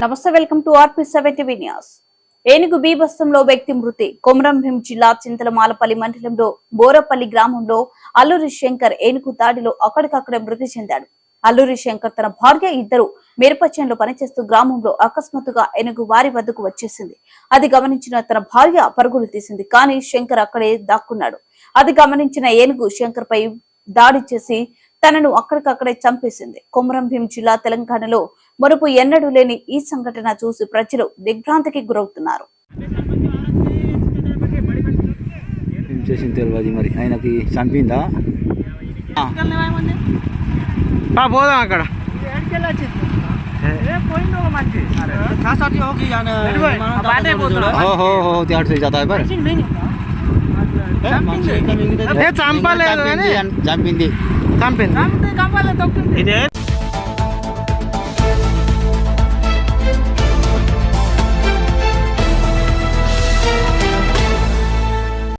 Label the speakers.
Speaker 1: నమస్తే, welcome to RP7 TV news. ఏనుగు బీభత్సంలో వ్యక్తి మృతి. కొమరంభీం జిల్లా చింతలమాలపల్లి మండలంలో బోరపల్లి గ్రామంలో అల్లూరి శంకర్ ఏనుగు దాడిలో అక్కడికక్కడే మృతి చెందాడు. అల్లూరి శంకర్ తన భార్య ఇద్దరు మిరపచేనులో పనిచేస్తూ గ్రామంలో అకస్మాత్తుగా ఏనుగు వారి వద్దకు వచ్చేసింది. అది గమనించిన తన భార్య పరుగులు తీసింది. కానీ శంకర్ అక్కడే దాక్కున్నాడు. అది గమనించిన ఏనుగు శంకర్ పై దాడి చేసి తనను అక్కడికక్కడే చంపేసింది. కొమరంభీం జిల్లా తెలంగాణలో మరుపు ఎన్నడూ లేని ఈ సంఘటన చూసి ప్రజలు దిగ్భ్రాంతికి గురవుతున్నారు.
Speaker 2: మరి ఆయనకి చంపిందా
Speaker 3: పోదాం అక్కడ
Speaker 2: చంపలేదు, చంపింది.